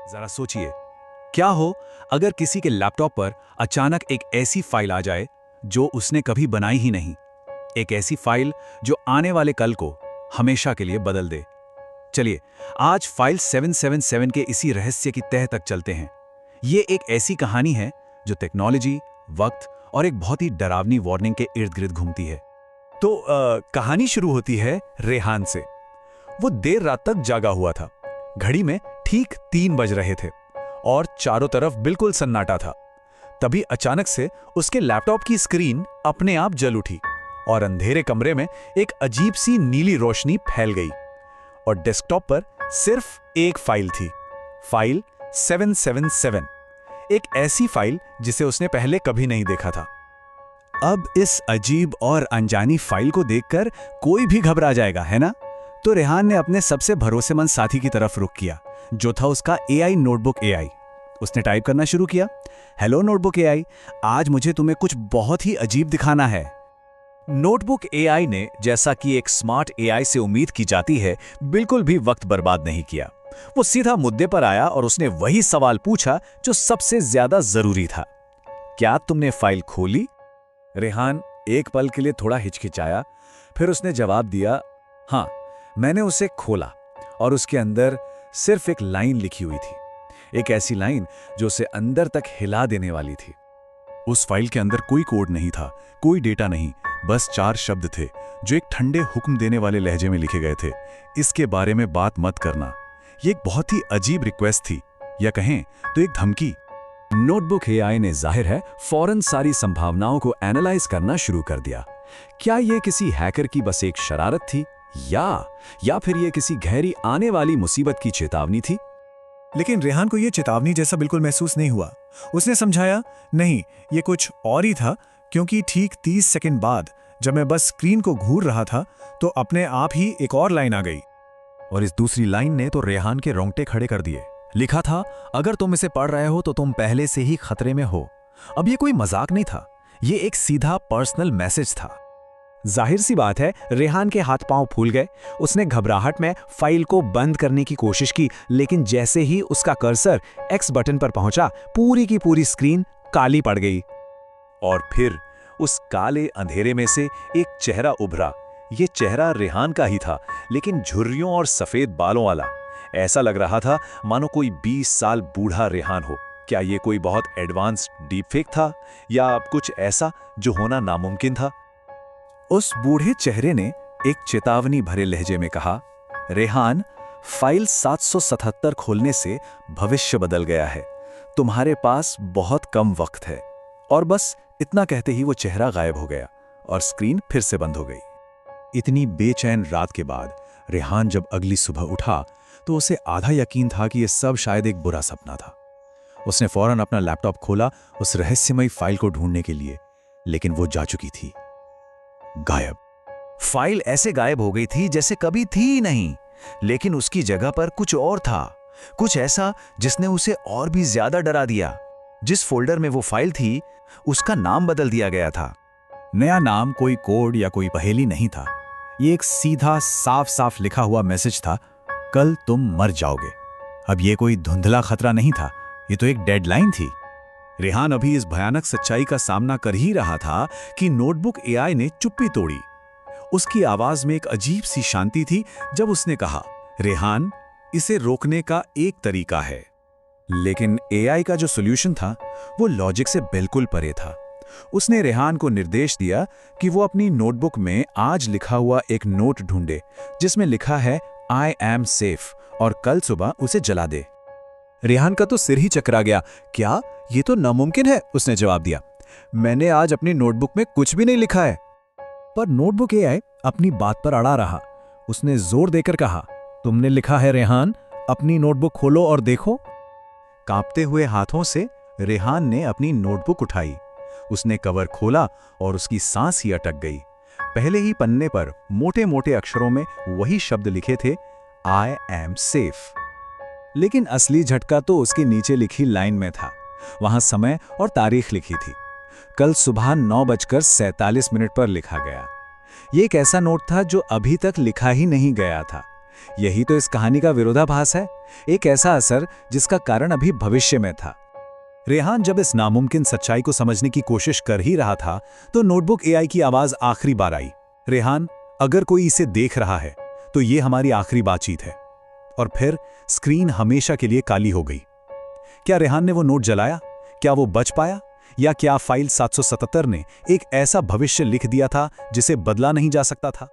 जरा सोचिए, क्या हो अगर किसी के लैपटॉप पर अचानक एक ऐसी फाइल आ जाए जो उसने कभी बनाई ही नहीं। एक ऐसी फाइल जो आने वाले कल को हमेशा के लिए बदल दे। चलिए, आज फाइल 777 के इसी रहस्य की तह तक चलते हैं। ये एक ऐसी कहानी है जो टेक्नोलॉजी, वक्त और एक बहुत ही डरावनी वार्निंग के इर्द गिर्द घूमती है। तो कहानी शुरू होती है रेहान से। वो देर रात तक जागा हुआ था। घड़ी में ठीक 3 बज रहे थे और चारों तरफ बिल्कुल सन्नाटा था। तभी अचानक से उसके लैपटॉप की स्क्रीन अपने आप जल उठी और अंधेरे कमरे में एक अजीब सी नीली रोशनी फैल गई और डेस्कटॉप पर सिर्फ एक फाइल थी, फाइल 777। एक ऐसी फाइल जिसे उसने पहले कभी नहीं देखा था। अब इस अजीब और अनजानी फाइल को देखकर कोई भी घबरा जाएगा, है ना? तो रेहान ने अपने सबसे भरोसेमंद साथी की तरफ रुख किया, जो था उसका एआई नोटबुक एआई। उसने टाइप करना शुरू किया, हेलो नोटबुक एआई, आज मुझे तुम्हें कुछ बहुत ही अजीब दिखाना है। नोटबुक एआई ने, जैसा कि एक स्मार्ट एआई से उम्मीद की जाती है, बिल्कुल भी वक्त बर्बाद नहीं किया। वो सीधा मुद्दे पर आया और उसने वही सवाल पूछा जो सबसे ज्यादा जरूरी था। क्या तुमने फाइल खोली? रेहान एक पल के लिए थोड़ा हिचकिचाया, फिर उसने जवाब दिया, हाँ, मैंने उसे खोला और उसके अंदर सिर्फ एक लाइन लिखी हुई थी। एक ऐसी लाइन जो उसे अंदर तक हिला देने वाली थी। उस फाइल के अंदर कोई कोड नहीं था, कोई डेटा नहीं, बस 4 शब्द थे जो एक ठंडे हुक्म देने वाले लहजे में लिखे गए थे, इसके बारे में बात मत करना। ये एक बहुत ही अजीब रिक्वेस्ट थी, या कहें तो एक धमकी। नोटबुक एआई ने जाहिर है फौरन सारी संभावनाओं को एनालाइज करना शुरू कर दिया। क्या यह किसी हैकर की बस एक शरारत थी, या फिर यह किसी गहरी आने वाली मुसीबत की चेतावनी थी? लेकिन रेहान को यह चेतावनी जैसा बिल्कुल महसूस नहीं हुआ। उसने समझाया, नहीं, ये कुछ और ही था, क्योंकि ठीक 30 सेकंड बाद जब मैं बस स्क्रीन को घूर रहा था तो अपने आप ही एक और लाइन आ गई। और इस दूसरी लाइन ने तो रेहान के रोंगटे खड़े कर दिए। लिखा था, अगर तुम इसे पढ़ रहे हो तो तुम पहले से ही खतरे में हो। अब ये कोई मजाक नहीं था, ये एक सीधा पर्सनल मैसेज था। जाहिर सी बात है, रेहान के हाथ पांव फूल गए। उसने घबराहट में फाइल को बंद करने की कोशिश की, लेकिन जैसे ही उसका कर्सर एक्स बटन पर पहुंचा, पूरी की पूरी स्क्रीन काली पड़ गई। और फिर उस काले अंधेरे में से एक चेहरा उभरा। ये चेहरा रेहान का ही था, लेकिन झुर्रियों और सफेद बालों वाला। ऐसा लग रहा था मानो कोई 20 साल बूढ़ा रेहान हो। क्या ये कोई बहुत एडवांस्ड डीपफेक था, या कुछ ऐसा जो होना नामुमकिन था? उस बूढ़े चेहरे ने एक चेतावनी भरे लहजे में कहा, रेहान, फाइल 777 खोलने से भविष्य बदल गया है। तुम्हारे पास बहुत कम वक्त है। और बस इतना कहते ही वो चेहरा गायब हो गया और स्क्रीन फिर से बंद हो गई। इतनी बेचैन रात के बाद रेहान जब अगली सुबह उठा तो उसे आधा यकीन था कि यह सब शायद एक बुरा सपना था। उसने फौरन अपना लैपटॉप खोला उस रहस्यमयी फाइल को ढूंढने के लिए, लेकिन वो जा चुकी थी, गायब। फाइल ऐसे गायब हो गई थी जैसे कभी थी ही नहीं, लेकिन उसकी जगह पर कुछ और था, कुछ ऐसा जिसने उसे और भी ज्यादा डरा दिया। जिस फोल्डर में वो फाइल थी, उसका नाम बदल दिया गया था। नया नाम कोई कोड या कोई पहेली नहीं था, ये एक सीधा साफ साफ लिखा हुआ मैसेज था, कल तुम मर जाओगे। अब ये कोई धुंधला खतरा नहीं था, ये तो एक डेडलाइन थी। रेहान अभी इस भयानक सच्चाई का सामना कर ही रहा था कि नोटबुक एआई ने चुप्पी तोड़ी। उसकी आवाज में एक अजीब सी शांति थी जब उसने कहा, रेहान, इसे रोकने का एक तरीका है। लेकिन एआई का जो सॉल्यूशन था वो लॉजिक से बिल्कुल परे था। उसने रेहान को निर्देश दिया कि वो अपनी नोटबुक में आज लिखा हुआ एक नोट ढूंढे जिसमें लिखा है आई एम सेफ, और कल सुबह उसे जला दे। रेहान का तो सिर ही चकरा गया। क्या ये तो नामुमकिन है, उसने जवाब दिया। मैंने आज अपनी नोटबुक में कुछ भी नहीं लिखा है। पर नोटबुक एआई अपनी बात पर अड़ा रहा। उसने जोर देकर कहा, तुमने लिखा है रेहान, अपनी नोटबुक खोलो और देखो। कांपते हुए हाथों से रेहान ने अपनी नोटबुक उठाई। उसने कवर खोला और उसकी सांस ही अटक गई। पहले ही पन्ने पर मोटे मोटे अक्षरों में वही शब्द लिखे थे, आई एम सेफ। लेकिन असली झटका तो उसके नीचे लिखी लाइन में था। वहां समय और तारीख लिखी थी। कल सुबह 9:47 पर लिखा गया। ये एक ऐसा नोट था जो अभी तक लिखा ही नहीं गया था। यही तो इस कहानी का विरोधाभास है, एक ऐसा असर जिसका कारण अभी भविष्य में था। रेहान जब इस नामुमकिन सच्चाई को समझने की कोशिश कर ही रहा था तो नोटबुक एआई की आवाज आखिरी बार आई। रेहान, अगर कोई इसे देख रहा है तो ये हमारी आखिरी बातचीत है। और फिर स्क्रीन हमेशा के लिए काली हो गई। क्या रेहान ने वो नोट जलाया? क्या वो बच पाया? या क्या फाइल 777 ने एक ऐसा भविष्य लिख दिया था जिसे बदला नहीं जा सकता था?